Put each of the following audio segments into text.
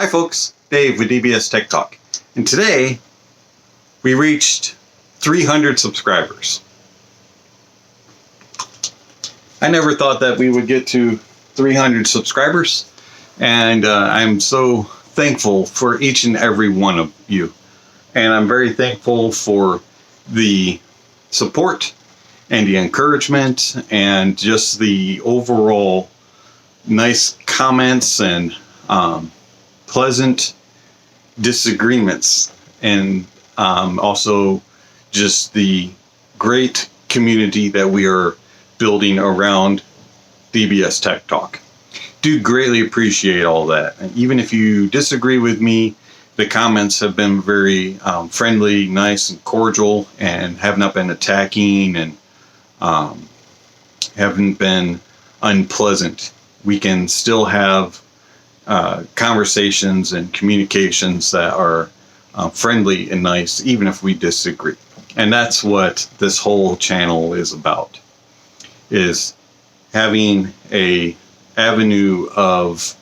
Hi folks, Dave with DBS Tech Talk. And today we reached 300 subscribers. I never thought that we would get to 300 subscribers, and I'm so thankful for each and every one of you. And I'm very thankful for the support and the encouragement and just the overall nice comments and pleasant disagreements, and also just the great community that we are building around DBS Tech Talk. Do greatly appreciate all that. And even if you disagree with me, the comments have been very friendly, nice, and cordial, and have not been attacking and haven't been unpleasant. We can still have conversations and communications that are friendly and nice, even if we disagree. And that's what this whole channel is about, is having a avenue of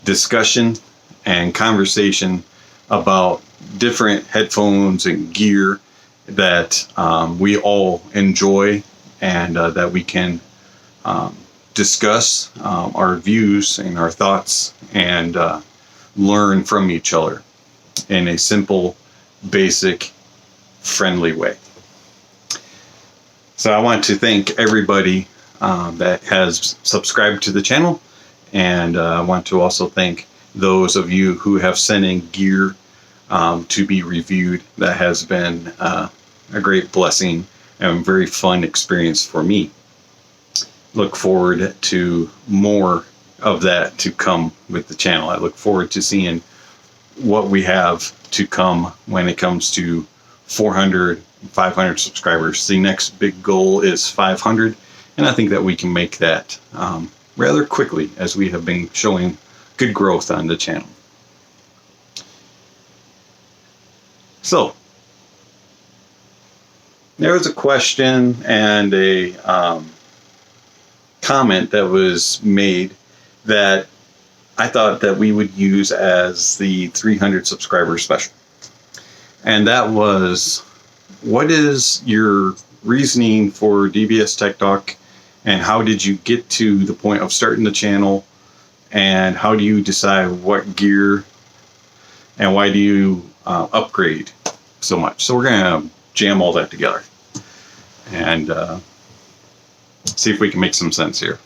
discussion and conversation about different headphones and gear that we all enjoy, and that we can discuss our views and our thoughts and learn from each other in a simple, basic, friendly way. So I want to thank everybody that has subscribed to the channel, and I want to also thank those of you who have sent in gear to be reviewed. That has been a great blessing and a very fun experience for me. Look forward to more of that to come with the channel. I look forward to seeing what we have to come when it comes to 400, 500 subscribers. The next big goal is 500, and I think that we can make that rather quickly, as we have been showing good growth on the channel. So, there was a question and a comment that was made that I thought that we would use as the 300 subscriber special. And that was, what is your reasoning for DBS Tech Talk, and how did you get to the point of starting the channel, and how do you decide what gear, and why do you upgrade so much? So we're going to jam all that together and see if we can make some sense here.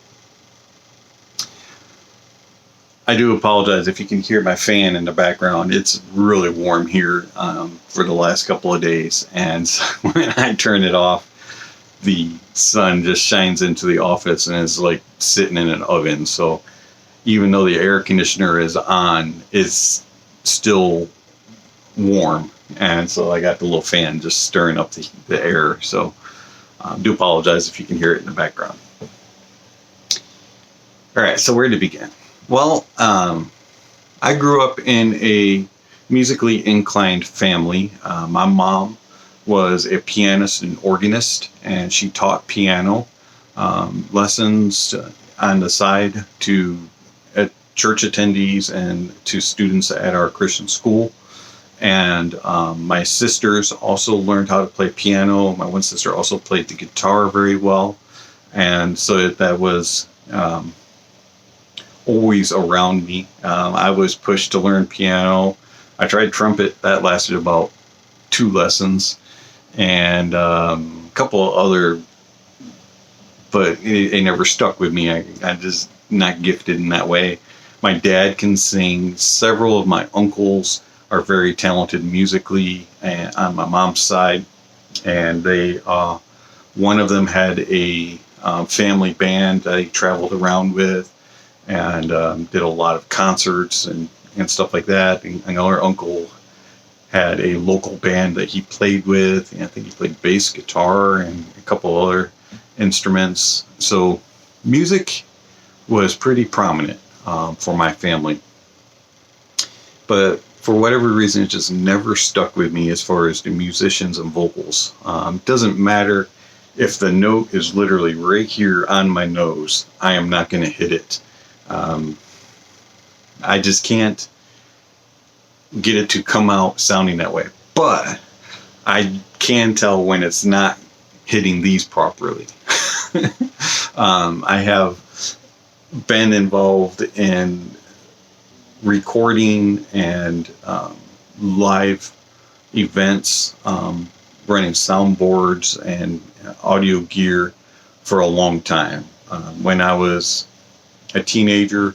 I do apologize if you can hear my fan in the background. It's really warm here for the last couple of days, and when I turn it off, the sun just shines into the office and it's like sitting in an oven. So even though the air conditioner is on, it's still warm, and so I got the little fan just stirring up the air. So do apologize if you can hear it in the background. All right, so where to begin? Well, I grew up in a musically inclined family. My mom was a pianist and organist, and she taught piano lessons on the side to church attendees and to students at our Christian school. And my sisters also learned how to play piano. My one sister also played the guitar very well, and so that was always around me. I was pushed to learn piano. I tried trumpet. That lasted about 2 lessons, and a couple of other, but it never stuck with me. I'm just not gifted in that way. My dad can sing. Several of my uncles are very talented musically on my mom's side, and they one of them had a family band that he traveled around with, and did a lot of concerts and stuff like that. And another uncle had a local band that he played with, and I think he played bass guitar and a couple other instruments. So music was pretty prominent for my family, but for whatever reason, it just never stuck with me as far as the musicians and vocals. Doesn't matter if the note is literally right here on my nose, I am not going to hit it. I just can't get it to come out sounding that way. But I can tell when it's not hitting these properly. I have been involved in recording and live events, running soundboards and audio gear for a long time. When I was a teenager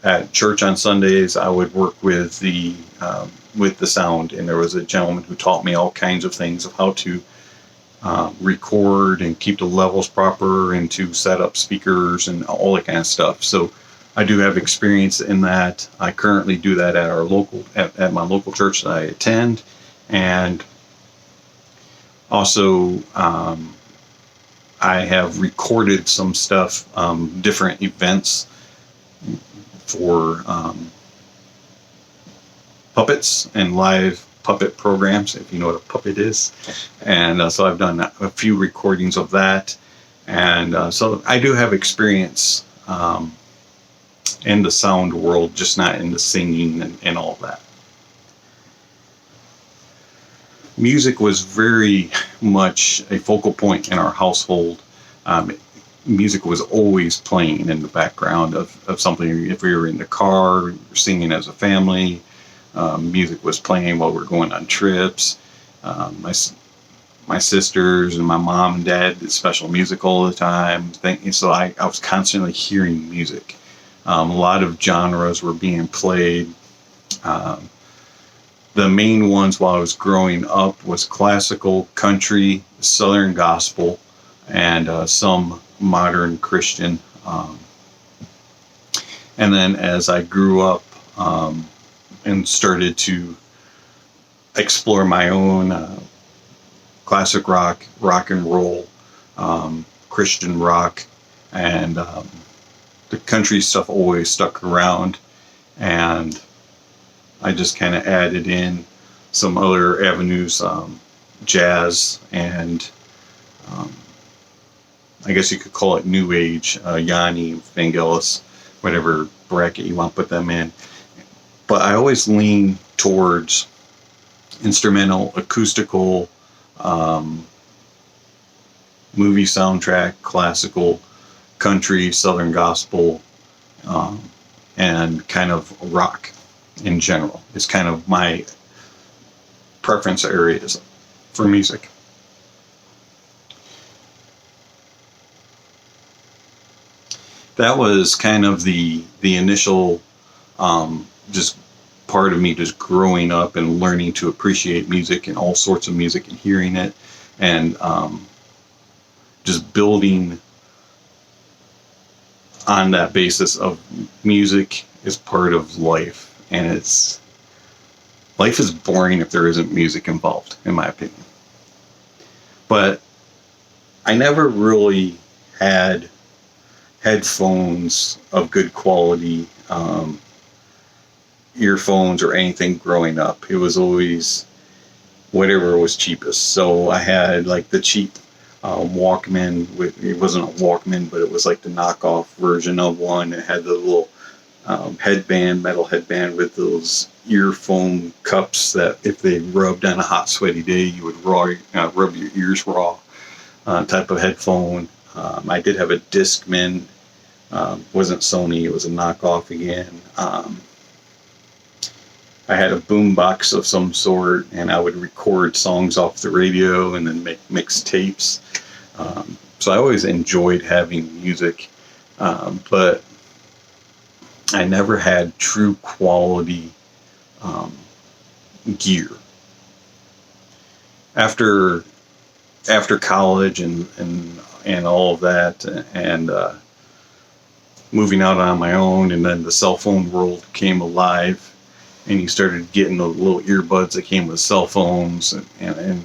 at church on Sundays, I would work with the sound, and there was a gentleman who taught me all kinds of things of how to record and keep the levels proper and to set up speakers and all that kind of stuff. So I do have experience in that. I currently do that at my local church that I attend, and also I have recorded some stuff, different events for puppets and live puppet programs, if you know what a puppet is. And so I've done a few recordings of that. And so I do have experience in the sound world, just not in the singing and all that. Music was very much a focal point in our household. Music was always playing in the background of something. If we were in the car, we were singing as a family. Music was playing while we were going on trips. My sisters and my mom and dad did special music all the time. So I was constantly hearing music. A lot of genres were being played. The main ones while I was growing up was classical, country, Southern gospel, and some modern Christian. And then as I grew up and started to explore my own classic rock, rock and roll, Christian rock, and the country stuff always stuck around, and I just kind of added in some other avenues, jazz, and I guess you could call it new age, Yanni, Vangelis, whatever bracket you want to put them in. But I always lean towards instrumental, acoustical, movie soundtrack, classical, country, Southern gospel, and kind of rock in general. It's kind of my preference areas for music. That was kind of the initial just part of me just growing up and learning to appreciate music and all sorts of music and hearing it, and just building on that basis of music is part of life. And life is boring if there isn't music involved, in my opinion. But I never really had headphones of good quality, earphones or anything growing up. It was always whatever was cheapest. So I had like the cheap Walkman. It wasn't a Walkman, but it was like the knockoff version of one. It had the little metal headband with those earphone cups that if they rubbed on a hot sweaty day, you would rub your ears raw type of headphone. I did have a Discman. Wasn't Sony, it was a knockoff again. I had a boombox of some sort, and I would record songs off the radio and then make mix tapes. So I always enjoyed having music, but I never had true quality gear. After college and all of that, and moving out on my own, and then the cell phone world came alive, and you started getting the little earbuds that came with cell phones and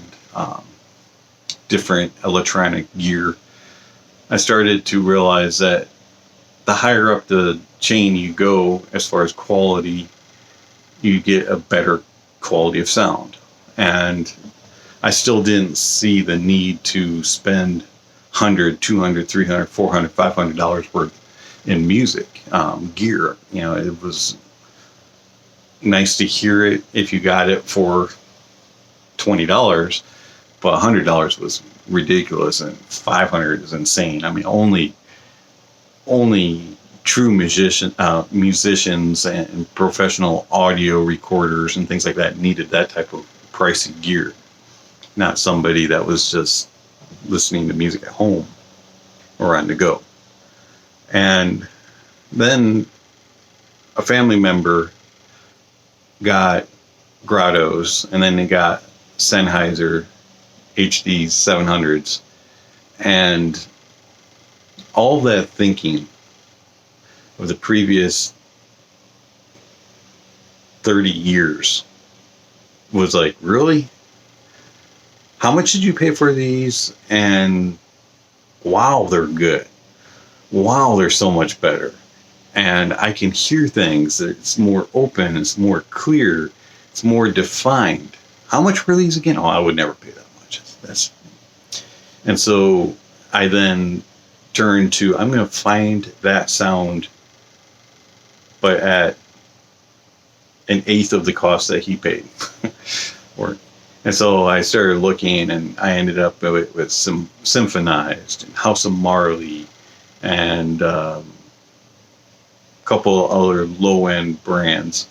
different electronic gear. I started to realize that the higher up the chain you go as far as quality, you get a better quality of sound. And I still didn't see the need to spend $100, $200, $300, $400, $500 worth in music gear. It was nice to hear it if you got it for $20, but $100 was ridiculous, and $500 is insane. I mean, only true musicians and professional audio recorders and things like that needed that type of pricey gear, not somebody that was just listening to music at home or on the go. And then a family member got Grottos, and then they got Sennheiser HD 700s, and all that thinking of the previous 30 years was like, really? How much did you pay for these? And wow, they're good. Wow, they're so much better. And I can hear things. It's more open. It's more clear. It's more defined. How much were these again? Oh, I would never pay that much. And so I then turned to, I'm going to find that sound, but at an eighth of the cost that he paid. And so I started looking, and I ended up with some Symphonized and House of Marley and a couple other low-end brands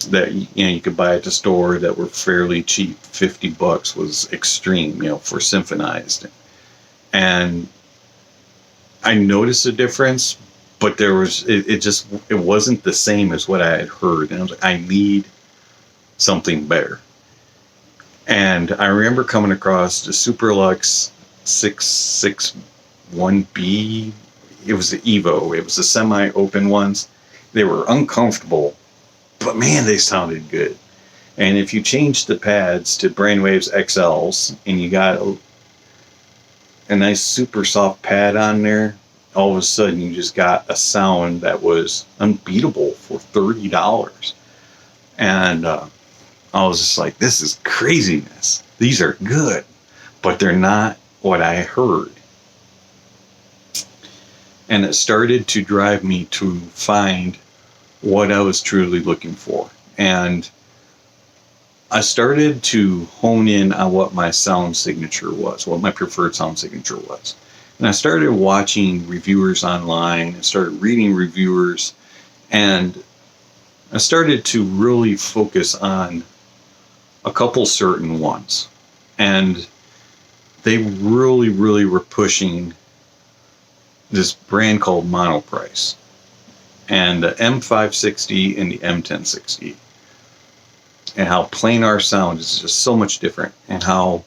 that you could buy at the store that were fairly cheap. $50 was extreme, for Symphonized. And I noticed a difference, but it wasn't the same as what I had heard. And I was like, I need something better. And I remember coming across the Superlux 661B. It was the Evo. It was the semi-open ones. They were uncomfortable, but man, they sounded good. And if you change the pads to Brainwaves XLs and you got a nice super soft pad on there, all of a sudden you just got a sound that was unbeatable for $30. And I was just like, this is craziness. These are good, but they're not what I heard. And it started to drive me to find what I was truly looking for. And I started to hone in on what my sound signature was, what my preferred sound signature was. And I started watching reviewers online, I started reading reviewers, and I started to really focus on a couple certain ones. And they really, really were pushing this brand called Monoprice, and the M560 and the M1060, and how planar sound is just so much different, and how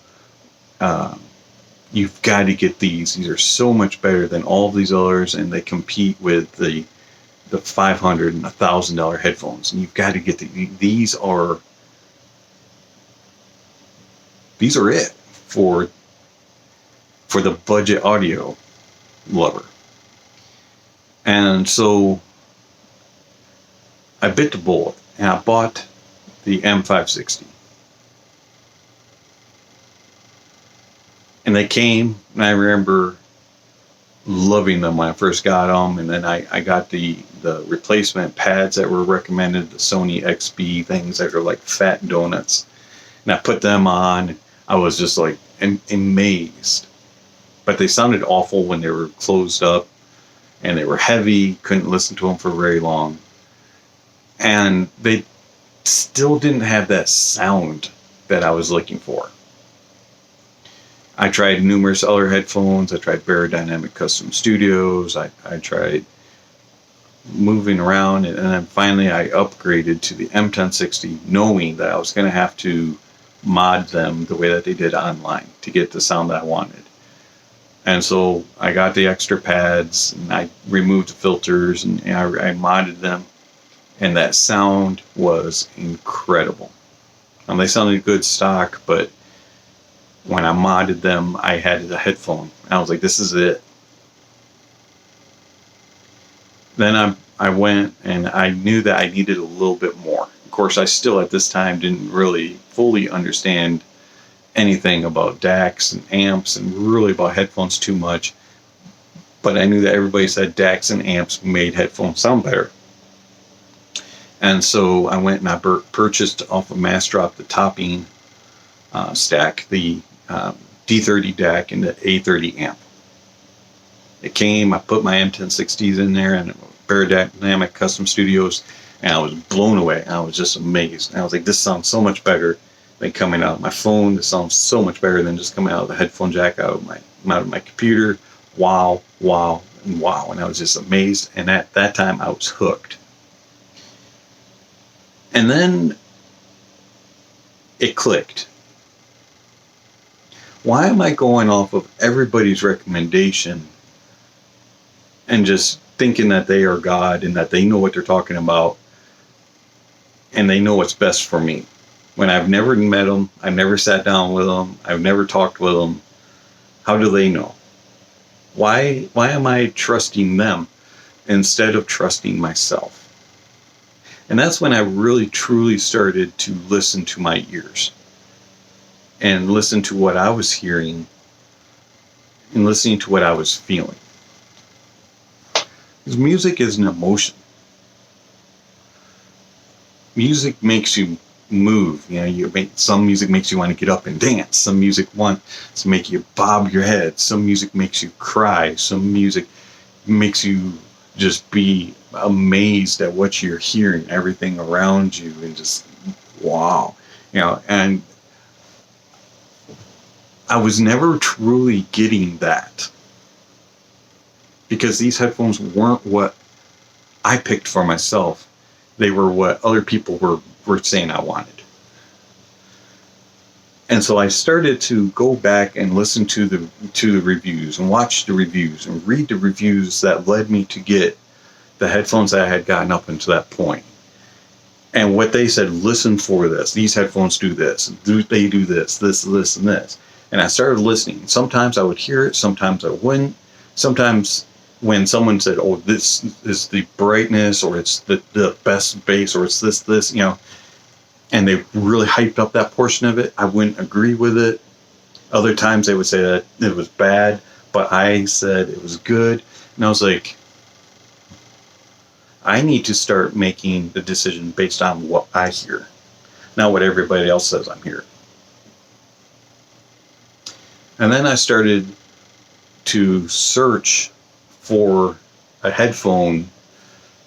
you've got to get these. These are so much better than all of these others, and they compete with the $500 and $1,000 headphones. And you've got to get these are it for the budget audio lover. And so I bit the bullet and I bought the M560. And they came, and I remember loving them when I first got them. And then I got the replacement pads that were recommended, the Sony XB things that are like fat donuts. And I put them on. I was just like amazed. But they sounded awful when they were closed up, and they were heavy, couldn't listen to them for very long. And they still didn't have that sound that I was looking for. I tried numerous other headphones. I tried Barodynamic Custom Studios. I tried moving around, and then finally I upgraded to the M1060, knowing that I was going to have to mod them the way that they did online to get the sound that I wanted. And so I got the extra pads, and I removed the filters, and I modded them, and that sound was incredible. They sounded good stock, but when I modded them, I had the headphone. I was like, this is it. Then I went, and I knew that I needed a little bit more. Of course, I still at this time didn't really fully understand anything about DACs and amps and really about headphones too much. But I knew that everybody said DACs and amps made headphones sound better. And so I went and I purchased off of Massdrop the topping stack, the D30 DAC and the A30 amp. It came, I put my M1060s in there and Dynamic Custom Studios, and I was blown away. I was just amazed. And I was like, this sounds so much better than coming out of my phone. This sounds so much better than just coming out of the headphone jack out of my computer. Wow, wow, and wow. And I was just amazed. And at that time, I was hooked. And then it clicked. Why am I going off of everybody's recommendation and just thinking that they are God and that they know what they're talking about and they know what's best for me? When I've never met them, I've never sat down with them, I've never talked with them. How do they know? Why am I trusting them instead of trusting myself? And that's when I really truly started to listen to my ears and listen to what I was hearing and listening to what I was feeling. Because music is an emotion. Music makes you move. Some music makes you want to get up and dance. Some music wants to make you bob your head. Some music makes you cry. Some music makes you just be amazed at what you're hearing, everything around you, and just wow. And I was never truly getting that because these headphones weren't what I picked for myself. They were what other people were saying I wanted. And so I started to go back and listen to the reviews and watch the reviews and read the reviews that led me to get the headphones that I had gotten up until that point. And what they said, listen for this. These headphones do this. They do this, and this. And I started listening. Sometimes I would hear it. Sometimes I wouldn't. Sometimes when someone said, oh, this is the brightness, or it's the best bass, or it's this, and they really hyped up that portion of it, I wouldn't agree with it. Other times they would say that it was bad, but I said it was good. And I was like, I need to start making the decision based on what I hear, not what everybody else says I'm hearing. And then I started to search for a headphone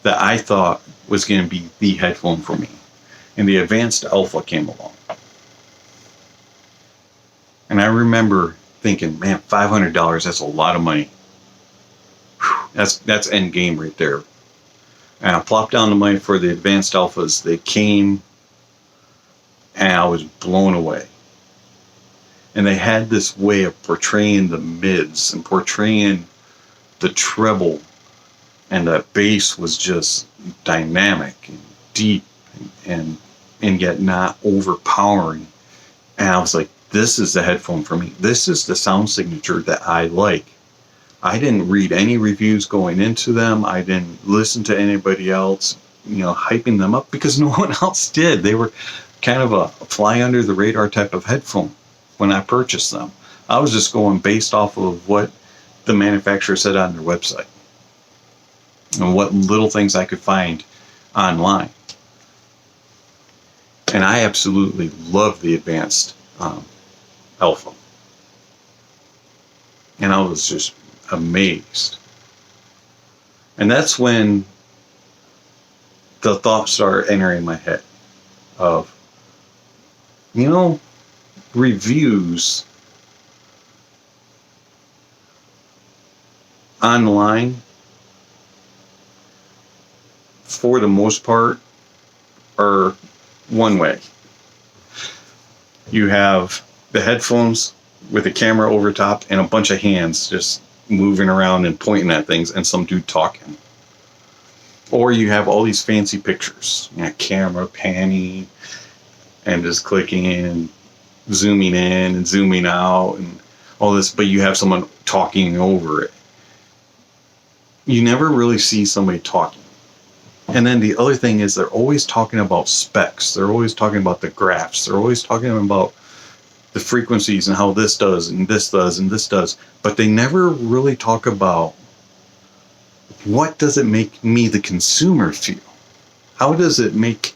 that I thought was going to be the headphone for me. And the Advanced Alpha came along. And I remember thinking, man, $500, that's a lot of money. Whew, that's end game right there. And I plopped down the money for the Advanced Alphas. They came, and I was blown away. And they had this way of portraying the mids and portraying the treble, and the bass was just dynamic and deep and yet not overpowering. And I was like, this is the headphone for me. This is the sound signature that I like. I didn't read any reviews going into them. I didn't listen to anybody else, hyping them up, because no one else did. They were kind of a fly under the radar type of headphone when I purchased them. I was just going based off of what the manufacturer said on their website and what little things I could find online. And I absolutely love the Advanced Alpha. And I was just amazed. And that's when the thoughts started entering my head of, reviews online, for the most part, are one way. You have the headphones with a camera over top and a bunch of hands just moving around and pointing at things and some dude talking. Or you have all these fancy pictures, camera panning and just clicking in, zooming in and zooming out and all this, but you have someone talking over it. You never really see somebody talking. And then the other thing is they're always talking about specs. They're always talking about the graphs. They're always talking about the frequencies and how this does and this does and this does. But they never really talk about what does it make me, the consumer, feel. How does it make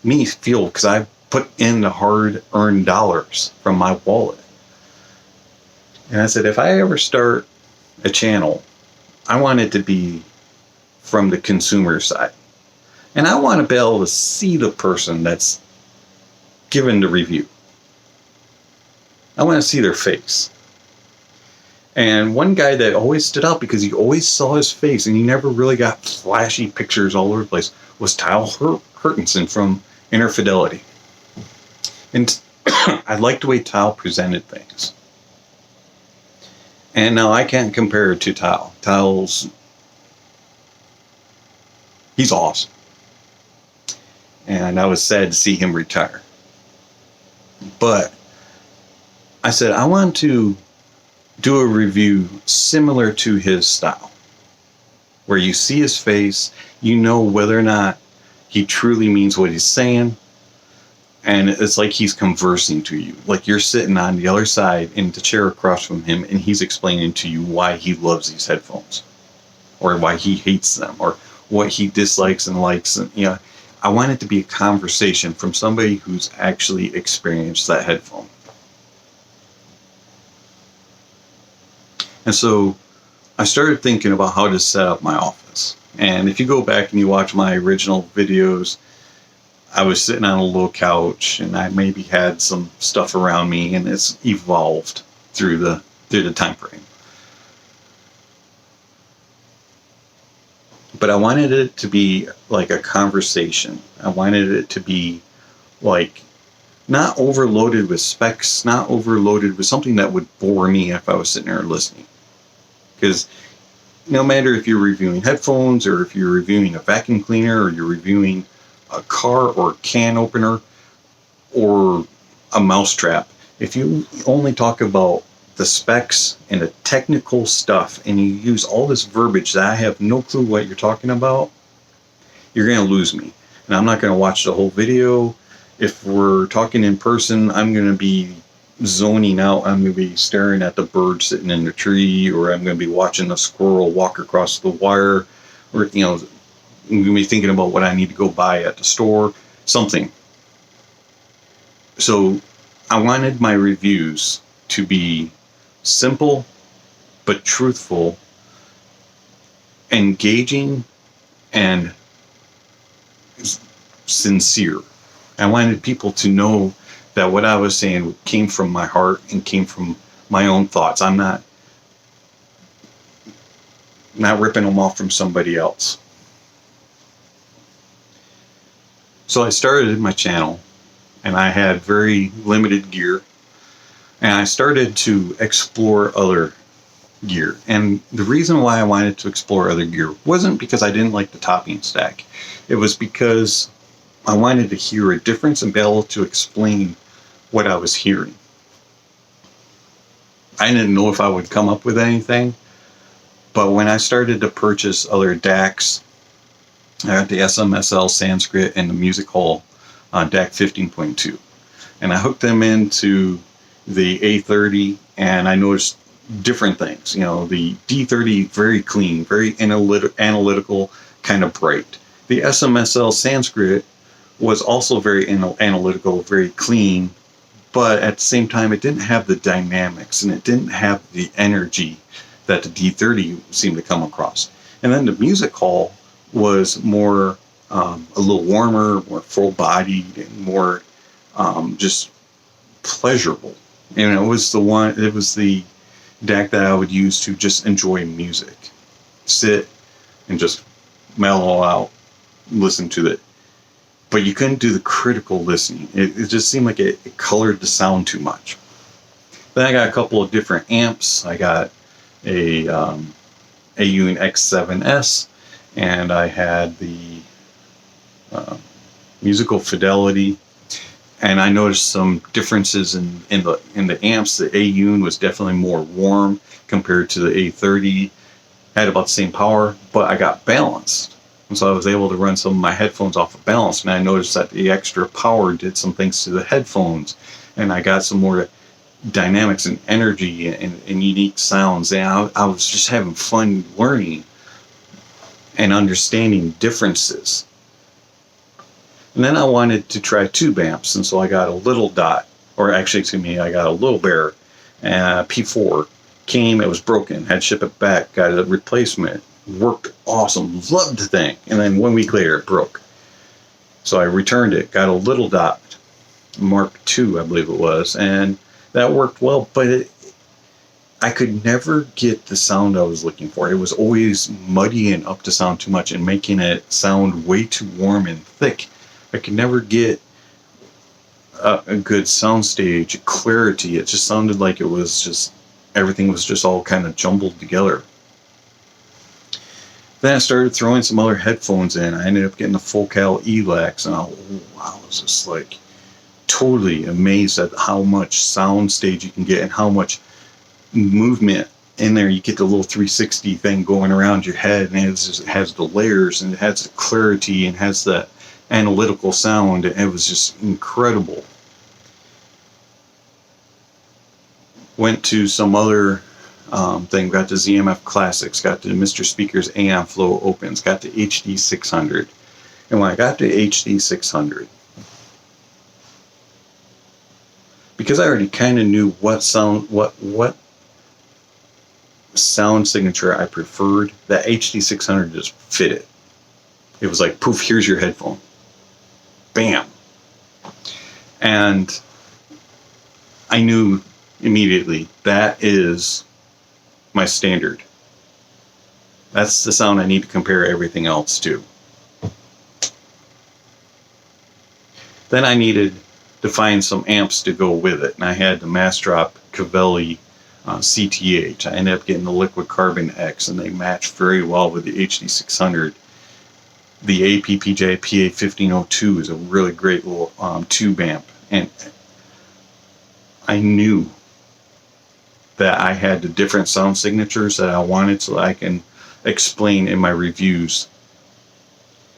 me feel? Because I put in the hard-earned dollars from my wallet. And I said, if I ever start a channel, I want it to be from the consumer side. And I want to be able to see the person that's given the review. I want to see their face. And one guy that always stood out because you always saw his face and he never really got flashy pictures all over the place was Tyle Hurtinson from Inner Fidelity. And I liked the way Tyle presented things. And now I can't compare it to Tyle. He's awesome. And I was sad to see him retire. But I said, I want to do a review similar to his style, where you see his face, you know whether or not he truly means what he's saying, and it's like he's conversing to you, like you're sitting on the other side in the chair across from him, and he's explaining to you why he loves these headphones, or why he hates them, or what he dislikes and likes. And I want it to be a conversation from somebody who's actually experienced that headphone. And so I started thinking about how to set up my office. And if you go back and you watch my original videos, I was sitting on a little couch and I maybe had some stuff around me, and it's evolved through the time frame. But I wanted it to be like a conversation. I wanted it to be like not overloaded with specs, not overloaded with something that would bore me if I was sitting there listening. Because no matter if you're reviewing headphones, or if you're reviewing a vacuum cleaner, or you're reviewing a car or a can opener or a mousetrap, if you only talk about the specs and the technical stuff and you use all this verbiage that I have no clue what you're talking about, you're going to lose me. And I'm not going to watch the whole video. If we're talking in person, I'm going to be zoning out. I'm going to be staring at the bird sitting in the tree, or I'm going to be watching a squirrel walk across the wire, or I'm going to be thinking about what I need to go buy at the store, something. So I wanted my reviews to be simple but truthful, engaging, and sincere. I wanted people to know that what I was saying came from my heart and came from my own thoughts. I'm not ripping them off from somebody else. So I started my channel, and I had very limited gear, and I started to explore other gear. And the reason why I wanted to explore other gear wasn't because I didn't like the topping stack. It was because I wanted to hear a difference and be able to explain what I was hearing. I didn't know if I would come up with anything, but when I started to purchase other DACs, I got the SMSL Sanskrit and the Music Hall DAC 15.2, and I hooked them into the A30, and I noticed different things. The D30, very clean, very analytical, kind of bright. The SMSL Sanskrit was also very analytical, very clean, but at the same time, it didn't have the dynamics and it didn't have the energy that the D30 seemed to come across. And then the Music Hall was more, a little warmer, more full-bodied, and more just pleasurable. And it was the DAC that I would use to just enjoy music, sit and just mellow out, listen to it. But you couldn't do the critical listening. It just seemed like it colored the sound too much. Then I got a couple of different amps. I got a AUN X7S, and I had the Musical Fidelity. And I noticed some differences in the amps. The AUN was definitely more warm compared to the A30. Had about the same power, but I got balanced. And so I was able to run some of my headphones off of balance, and I noticed that the extra power did some things to the headphones, and I got some more dynamics and energy and unique sounds. And I was just having fun learning and understanding differences. And then I wanted to try tube amps, and so I got a little dot, or actually, excuse me, I got a little bear, P4. Came, it was broken, had to ship it back, got a replacement, worked awesome, loved the thing, and then 1 week later it broke. So I returned it, got a little dot, Mark II, I believe it was, and that worked well, but I could never get the sound I was looking for. It was always muddying up the sound too much and making it sound way too warm and thick. I could never get a good soundstage clarity. It just sounded like it was just, everything was just all kind of jumbled together. Then I started throwing some other headphones in. I ended up getting the Focal Elax, and I was just like totally amazed at how much soundstage you can get and how much movement in there. You get the little 360 thing going around your head, and it has the layers, and it has the clarity, and has the analytical sound. It was just incredible. Went to some other thing, got the ZMF Classics, got the Mr. Speaker's AM Flow Opens, got the HD 600. And when I got the HD 600, because I already kind of knew what sound signature I preferred, that HD 600 just fit it. It was like, poof, here's your headphone. Bam. And I knew immediately that is my standard. That's the sound I need to compare everything else to. Then I needed to find some amps to go with it, and I had the Massdrop Cavelli CTH. I ended up getting the Liquid Carbon X, and they match very well with the HD 600. The APPJ PA1502 is a really great little tube amp, and I knew that I had the different sound signatures that I wanted, so that I can explain in my reviews.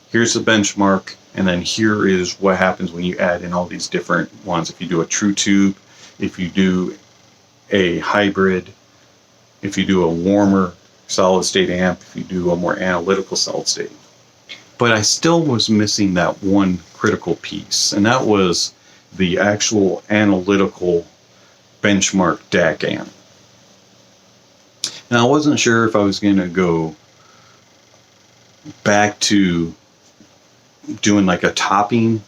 Here's the benchmark, and then here is what happens when you add in all these different ones. If you do a true tube, if you do a hybrid, if you do a warmer solid state amp, if you do a more analytical solid state. But I still was missing that one critical piece, and that was the actual analytical benchmark DAC amp. And I wasn't sure if I was going to go back to doing like a topping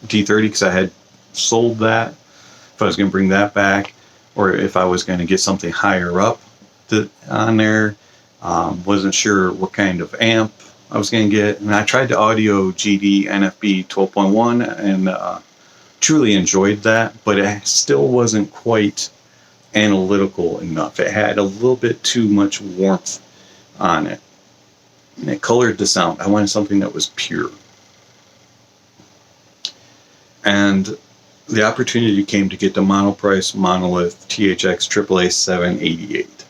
D30, because I had sold that, if I was going to bring that back, or if I was going to get something higher up on there. Wasn't sure what kind of amp I was going to get. And I tried the Audio GD NFB 12.1 and truly enjoyed that, but it still wasn't quite analytical enough. It had a little bit too much warmth on it, and it colored the sound. I wanted something that was pure. And the opportunity came to get the Monoprice Monolith THX AAA 788.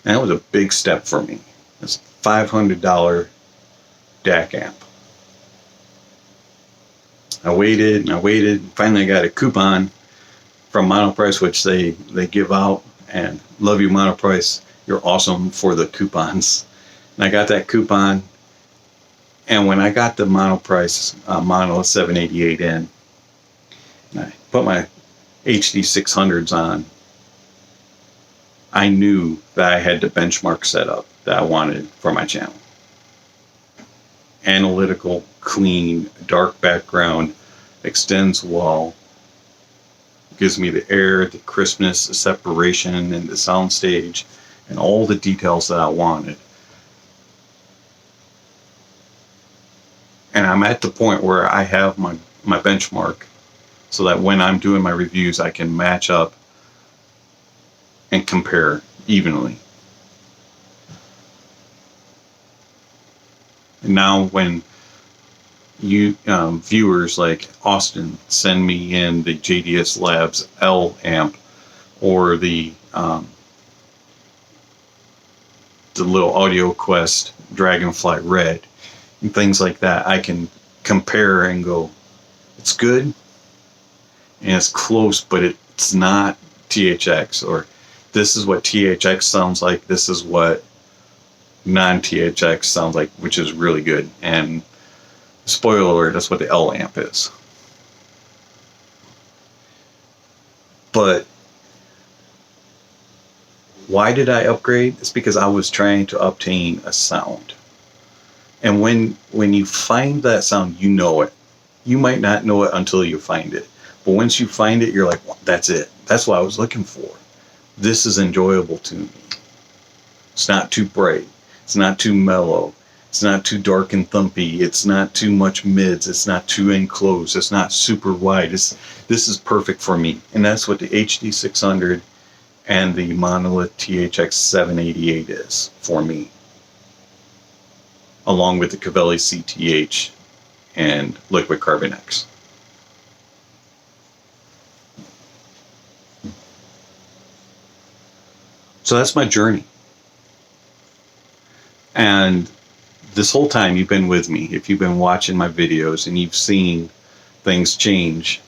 And that was a big step for me. It's a $500 DAC amp. I waited and I waited. Finally, I got a coupon from Monoprice, which they give out. And love you, Monoprice. You're awesome for the coupons. And I got that coupon. And when I got the Monoprice Monolith 788 in, and I put my HD 600s on, I knew that I had the benchmark setup that I wanted for my channel. Analytical, clean, dark background, extends well, gives me the air, the crispness, the separation, and the soundstage, and all the details that I wanted. And I'm at the point where I have my benchmark, so that when I'm doing my reviews, I can match up and compare evenly. And now when you viewers like Austin send me in the JDS Labs L amp, or the little Audio Quest Dragonfly Red, and things like that, I can compare and go, it's good and it's close, but it's not THX, or this is what THX sounds like, this is what non-THX sounds like, which is really good. And spoiler alert, that's what the L amp is. But why did I upgrade? It's because I was trying to obtain a sound. And when you find that sound, you know it. You might not know it until you find it. But once you find it, you're like, well, that's it. That's what I was looking for. This is enjoyable to me. It's not too bright. It's not too mellow. It's not too dark and thumpy. It's not too much mids. It's not too enclosed. It's not super wide. This is perfect for me. And that's what the HD600 and the Monolith THX 788 is for me, along with the Cavelli CTH and Liquid Carbon X. So that's my journey. And this whole time you've been with me, if you've been watching my videos and you've seen things change,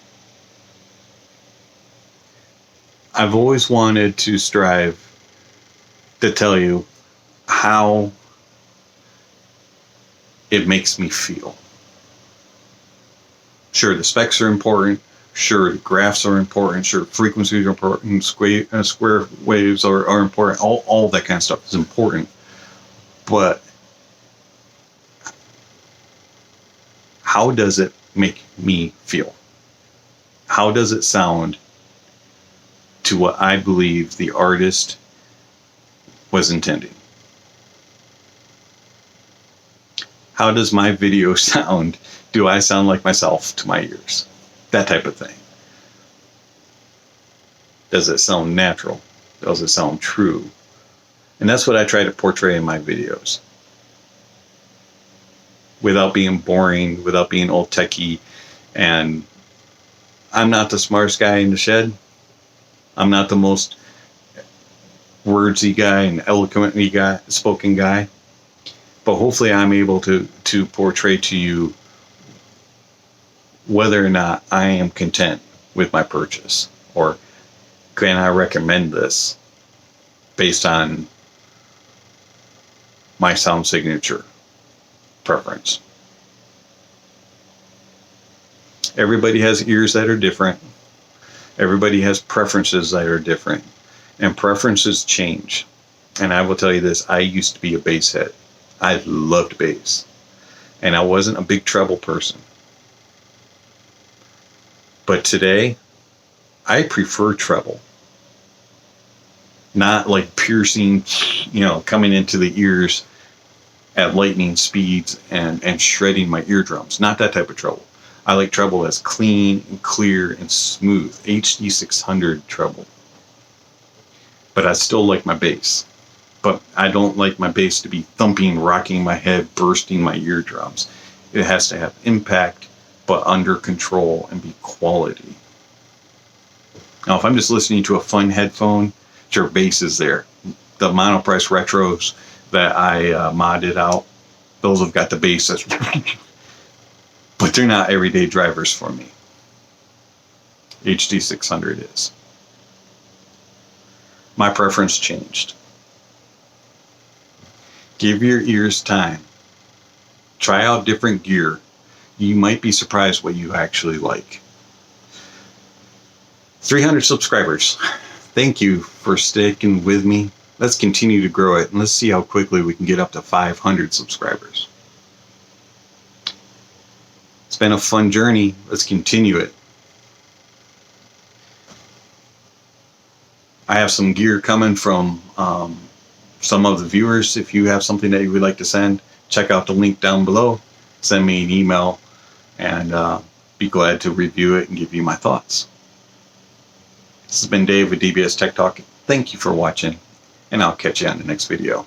I've always wanted to strive to tell you how it makes me feel. Sure, the specs are important. Sure, the graphs are important. Sure, frequencies are important. Square waves are important. All that kind of stuff is important. But how does it make me feel? How does it sound to what I believe the artist was intending? How does my video sound? Do I sound like myself to my ears? That type of thing. Does it sound natural? Does it sound true? And that's what I try to portray in my videos. Without being boring, without being old techie. And I'm not the smartest guy in the shed. I'm not the most wordsy guy and eloquently spoken guy. But hopefully I'm able to portray to you whether or not I am content with my purchase, or can I recommend this based on my sound signature preference. Everybody has ears that are different. Everybody has preferences that are different, and preferences change. And I will tell you this, I used to be a bass head. I loved bass, and I wasn't a big treble person. But today, I prefer treble. Not like piercing, coming into the ears at lightning speeds and shredding my eardrums. Not that type of treble. I like treble that's clean and clear and smooth. HD 600 treble. But I still like my bass. But I don't like my bass to be thumping, rocking my head, bursting my eardrums. It has to have impact, but under control and be quality. Now, if I'm just listening to a fun headphone, sure, bass is there. The Monoprice Retros that I modded out, those have got the bass that's but they're not everyday drivers for me. HD 600 is. My preference changed. Give your ears time. Try out different gear. You might be surprised what you actually like. 300 subscribers. Thank you for sticking with me. Let's continue to grow it, and let's see how quickly we can get up to 500 subscribers. It's been a fun journey. Let's continue it. I have some gear coming from some of the viewers. If you have something that you would like to send, check out the link down below. Send me an email, and be glad to review it and give you my thoughts. This has been Dave with DBS Tech Talk. Thank you for watching, and I'll catch you on the next video.